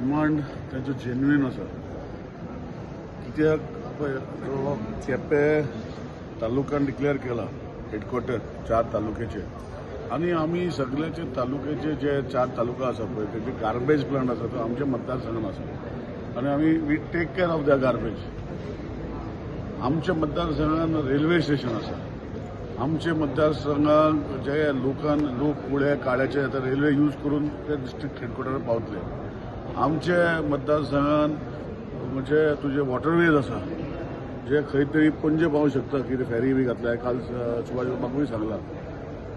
Demand तांचो genuine आसा. कित्याक पळय जो केपें तालुक्यान डिक्लेअर केला हेडक्वॉर्टर 4 तालुक्याचे आणि आमी सगळ्याचे तालुक्याचे जे 4 तालुका आसा पळय तेजे गार्बेज प्लांट आसा तो आमच्या मतदारसंघात आसा आणि आमी we take care of the garbage. आमच्या मतदारसंघात रेल्वे स्टेशन आसा. आमचे मतदारसंघात जे लोक पुढे काळ्याचे आता रेल्वे यूज करून ते डिस्ट्रिक्ट हेडक्वॉर्टर पावतले. आमचे मतदारसंघात म्हणजे तुझे वॉटरवेज आसा जे खंय तरी पणजे पावू शकता कितें फेरी बी घातल्याय. काल सुभाष बाबूय सांगला.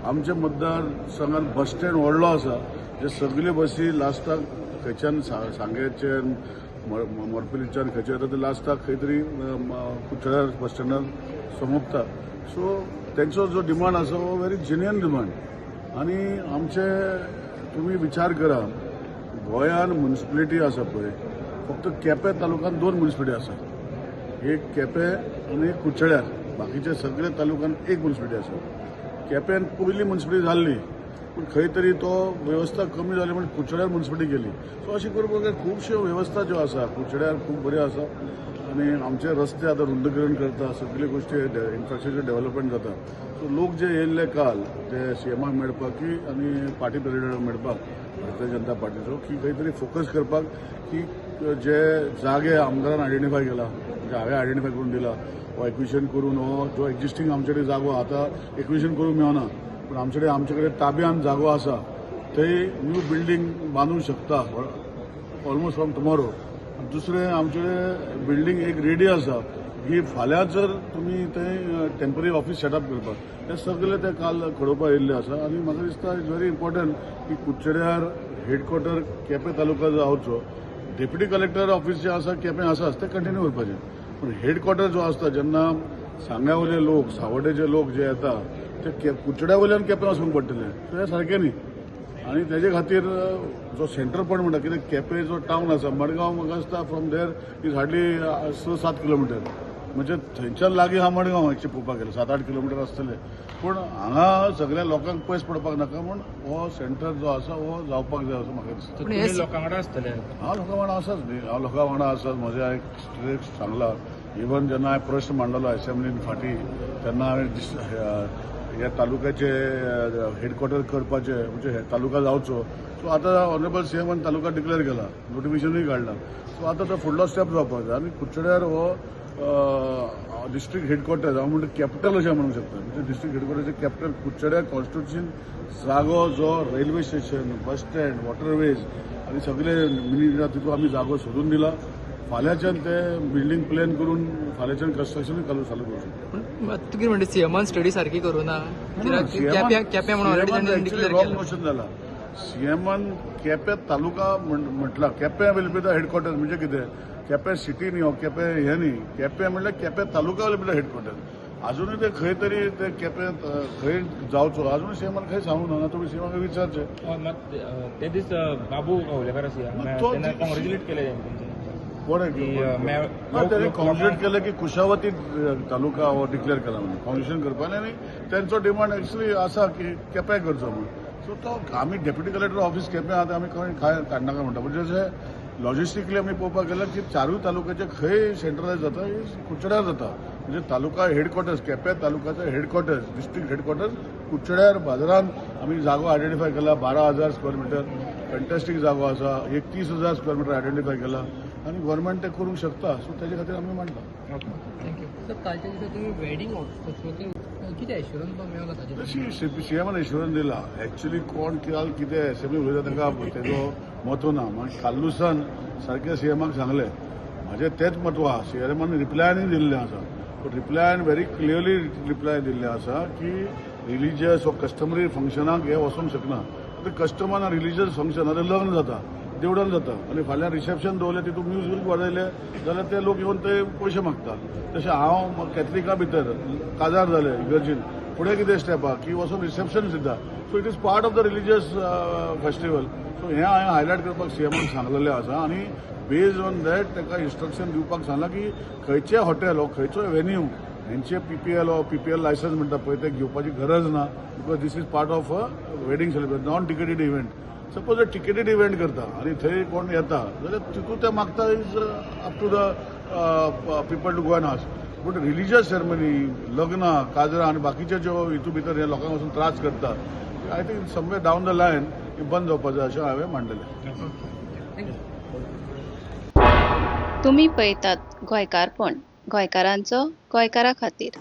आमच्या मतदारसंघात बस स्टँड व्हडलो आसा जे सगळे बसी लास्टाक खंयच्यान सांगेच्यान मोरपिलीच्यान खंयचे येता ते लास्टाक खंय तरी कुचड्यार बस स्टँडार सोंपता. सो त्यांचो जो डिमांड आसा हो व्हेरी जेन्युइन डिमांड. आणि आमचे तुम्ही विचार करा गोंयान म्युनिसिपालिटी आसा पळय फक्त केपें तालुक्यात 2 म्युनिसिपालिटी आसा. एक केपें आणि एक कुचड्यार. बाकीच्या सगळ्या तालुक्यात एक म्युनिसिपालिटी आसा. केप्यान पयली म्युनिसिपालिटी जाल्ली पूण खंय तरी तो व्यवस्था कमी जाली म्हणून कुचड्यार म्युनिसिपालिटी गेली. सो अशें करून खुबश्यो व्यवस्था ज्यो आसा कुचड्यार खूब बऱ्यो आसा आणि आमचे रस्ते आता रुंदीकरण करता. सगळ्यो गोष्टी इन्फ्रास्ट्रक्चर डेव्हलपमेंट जाता. सो लोक जे येयल्ले काल ते सीएमाक मेळपाक की आणि पार्टी प्रेसिडेंटाक मेळपाक भारतीय जनता पार्टीचो की खंय तरी फोकस करपाक की जे जागे आमदारान आयडेंटिफाय केला म्हणजे हांवें आयडेंटिफाय करून दिला हो एक्विशन करून हो जो एक्झिस्टींग आमचे कडेन जागो आतां एक्विशन करूंक मेळना पूण आमचे कडेन ताब्यान जागो आसा थंय न्यू बिल्डींग बांदूंक शकता ऑलमोस्ट फ्रॉम टुमॉरो. दुसरें आमचे बिल्डींग एक रेडी आसा की फाल्यां जर तुमी थंय टेम्पररी ऑफिस सेटअप करपाक हे सगळे ते काल कळोवपाक येयल्ले आसा. आनी म्हाका दिसता इट्स व्हेरी इम्पॉर्टंट की कुचड्यार हेडक्वॉर्टर केपें तालुका जावचो. डेप्युटी कलेक्टर ऑफिस जे आसा केपें आसाच ते कंटिन्यू करपाचें पूण हेडक्वॉर्टर जो आसता जेन्ना सांग्यावयले लोक सावड्डेचे लोक जे येता ते कुचड्या वयल्यान केपें वचूंक पडटले तें सारकें न्ही. आणि त्याच्या खातीर जो सेंटर पॉयंट म्हणटा कित्याक केपें जो टावन आसा मडगांव म्हाका दिसता from there is hardly 6-7 kilometre म्हणजे थंयच्यान लागीं हा मडगांव एक्चुअली पळोवपाक गेले 7-8 किलोमिटर आसतले. पूण हांगा सगळ्या लोकांक पयस पडपाक नाका म्हूण हो सेंटर जो आसा हो जावपाक जाय असो म्हाका दिसता. लोकां वांगडा आसतले हांव लोकां वांगडा आसाच न्ही. हांव लोकां वांगडा आसाच. म्हज्या एक स्ट्रेट सांगला इवन जेन्ना हांवें प्रश्न मांडलो असेंब्लीन फाटीं तेन्ना हांवें ह्या तालुक्याचे हेडक्वॉर्टर करपाचे म्हणजे हे तालुका जावचो. सो आतां ऑनरेबल सीएमान तालुका डिक्लेअर केला नोटिफिकेशनूय काडला. सो आतां तो फुडलो स्टेप जावपाक जाय आनी कुचड्यार हो डिस्ट्रिक्ट हेडक्वॉर्टर हांव म्हणटा कॅपिटल अशें म्हणूंक शकता. म्हणजे डिस्ट्रिक्ट हेडक्वॉर्टरचे कॅपिटल कुचड्यार कॉन्स्टिट्युन्सीन जागो जो railway station bus stand waterways आनी सगळे मिनी तितून आमी जागो सोदून दिला. फाल्यांच्यान ते बिल्डींग प्लॅन करून फाल्यांच्यान कन्स्ट्रक्शनूय चालू करूं शकता. तू कितें म्हणटा सीएमान स्टडी सारकी करूना केप्यां म्हणून ऑलरेडी डिक्लेअर रॉंग मोशन जाला. सीएमान केपें तालुका म्हटला केपें विल बी द हेडक्वॉर्टर म्हणजे कितें केपें सिटी न्ही हो केपें हे न्ही. केपें म्हणल्यार केपें तालुका विल बी द हेडक्वॉर्टर. अजूनय ते खंय तरी ते केपें खंय जावचो अजून सीएमान खंय सांगूक ना. तुमी सीएमाक विचारचें. ते दीस बाबू कवलेकर तेन्ना कॉंग्रेच्युलेट केले कोणे कॉन्ग्रेट केलं की कुशावती तालुका हो डिक्लेअर केला म्हणून कॉन्ग्रेशन करपाक आनी त्यांचो डिमांड एक्चुअली आसा की केपें करचो म्हणून. सो तो आमी डेप्युटी कलेक्टर ऑफिस केपें आतां आमी खंय काडनाका म्हणटा म्हणजे जशें लॉजिस्टिकली आमी पळोवपाक गेल्यार की 4 तालुक्याचे खंय सेंट्रलायज जाता कुचड्यार जाता. म्हणजे तालुका हेडक्वॉर्टर्स केपें तालुक्याचे हेडक्वॉर्टर्स डिस्ट्रिक्ट हेडक्वॉर्टर्स कुचड्यार बाजारान आमी जागो आयडेंटिफाय केला 12,000 स्क्वेअर मिटर फॅन्टॅस्टीक जागो आसा. 31,000 स्क्वेअर मिटर आयडेंटिफाय केला आणि गव्हर्नमेंट ते करूंक शकता. सो त्याच्या खातीर आमी मांडला. थँक्यू. सर कालच्या दिसा तुम्ही वेडिंग कितें एश्युरन्स मेळ्ळा ताजेर तशी सीएमान एश्युरन्स दिला. एक्चुअली कोण काल कितें असेंब्ली उलयता तांकां तेजो म्हत्व ना. मागीर काल्लुसान सारकें सीएमाक सांगलें म्हाजें तेंच म्हत्व आहा. सीएमान रिप्लायनूय दिल्लें आसा पूण रिप्लायन व्हेरी क्लियरली रिप्लाय दिल्लें आसा की रिलिजियस वा कस्टमरी फंक्शनाक हे वचूंक शकना. कस्टमर रिलिजियस फंक्शन आतां लग्न जाता देवळान जाता आनी फाल्यां रिसेप्शन दवरलें तितून म्युजीक वाजयलें जाल्यार ते लोक येवन ते पयशे मागता. तशें हांव कॅथलिका भितर काजार जालें इगर्जीन फुडें कितें स्टेपाक की वचून रिसेप्शन दिता. So it is part of the religious festival. So हें हांवें हायलायट करपाक सीएमान सांगलेलें आसा आनी बेस्ड ऑन दॅट ताका इन्स्ट्रक्शन दिवपाक सांगलां की खंयचें हॉटेल हो खंयचोय वेन्यू हेंचे पीपीएल लायसन्स म्हणटा पळय ते घेवपाची गरज ना because this is part of a wedding celebration non ticketed event. Suppose ticketed event करता आणि थंय कोण येता जाल्यार तितून ते मागता is up to the people to go and ask but religious ceremony लग्न काजरां आणि बाकीचे ज्यो हितू भितर हे लोकांक वचून त्रास करता I think somewhere down the line बंद जावपाक जाय अशें हांवें मांडलेलें. तुम्ही पळयतात गोंयकारपण गोंयकारांचो गोंयकारा खातीर.